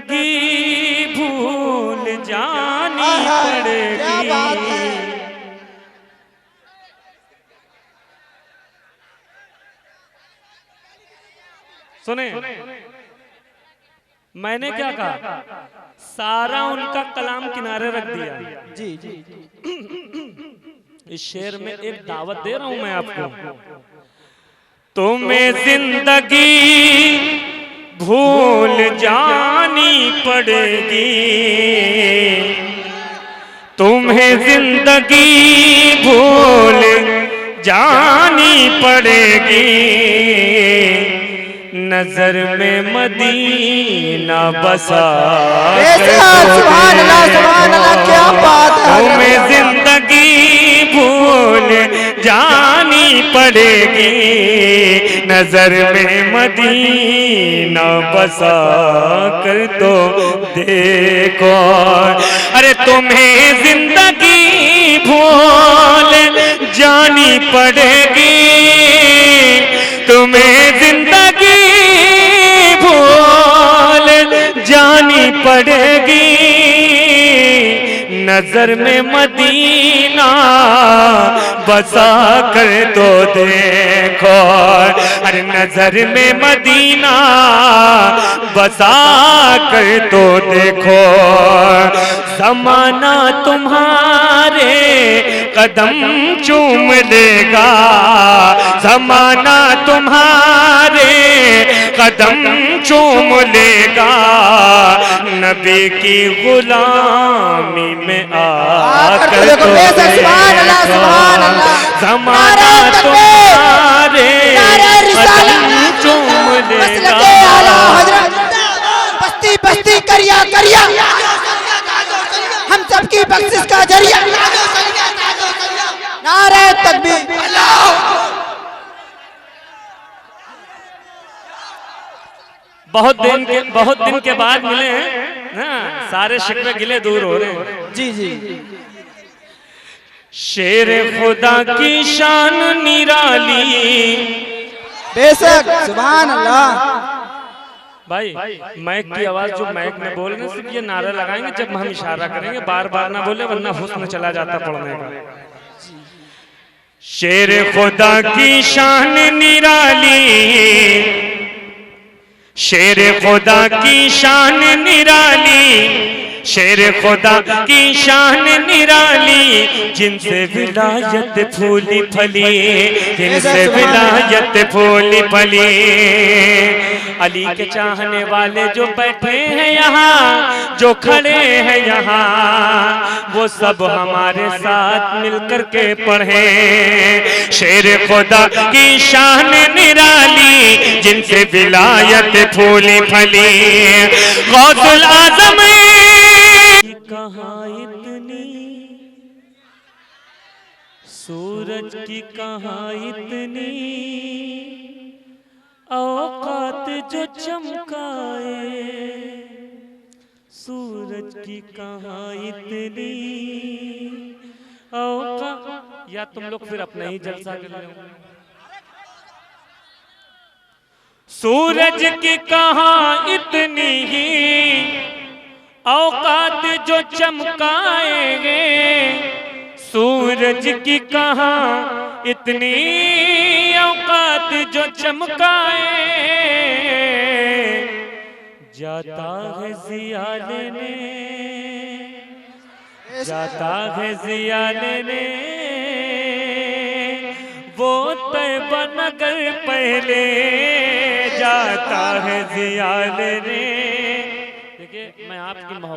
जिंदगी भूल जानी पड़ेगी। सुने, मैंने क्या कहा, सारा उनका कलाम किनारे रख दिया। जी जी इस शेर में एक दावत दे रहा हूं मैं आपको। तुम्हें जिंदगी भूल जानी पड़ेगी, तुम्हें जिंदगी भूल जानी पड़ेगी। नजर में मदीना बसा सुभान अल्लाह, क्या बात है। तुम्हें जिंदगी भूल जानी पड़ेगी, नजर में मदीना बसा कर तो देखो। अरे तुम्हें जिंदगी भूल जानी पड़ेगी, तुम्हें जिंदगी भूल जानी पड़ेगी। नजर में मदीना बसा कर तो देखो। अरे नजर में मदीना बसा कर तो देखो। ज़माना तुम्हारे कदम चूम लेगा, ज़माना तुम्हारे कदम चूम लेगा। नबी की गुलामी में आकर तो देखो। ज़माना तुम्हारे कदम चूम लेगा। बस्ती बस्ती करिया करिया, हम सबकी बख्शिश का जरिया। नारे तकबीर। बहुत दिन के बाद मिले हैं ना, सारे शिकवे गिले दूर हो रहे हैं। जी जी शेर खुदा की शान निराली। बेशक, सुभान अल्लाह। भाई माइक की आवाज जो माइक में बोलने से ये नारा लगाएंगे जब हम इशारा करेंगे, बार बार ना बोले वरना हुस्न चला जाता पढ़ने का। शेर खुदा की शान निराली, शेर खुदा की शान निराली, शेर खुदा की शान निराली। जिनसे विलायत फूली फली, जिनसे विलायत फूली फली। अली के चाहने वाले जो बैठे हैं यहाँ, जो खड़े हैं यहाँ, वो सब हमारे साथ मिलकर के पढ़े। शेर खुदा की शान निराली, जिनसे विलायत फूली फली। गौसुल आज़म कहाँ इतनी, सूरज की कहाँ इतनी औकात जो चमकाए, सूरज की कहाँ इतनी औकात। या तुम लोग फिर अपना ही जलसा कर लो। सूरज की कहाँ इतनी ही औकात जो चमकाएंगे, सूरज की कहाँ इतनी औकात जो चमकाए। जाता है ज़िया लेने, जाता है ज़िया लेने, वो तैबा नगर पहले जाता है ज़िया लेने। देखिए मैं आपकी मोहब्बत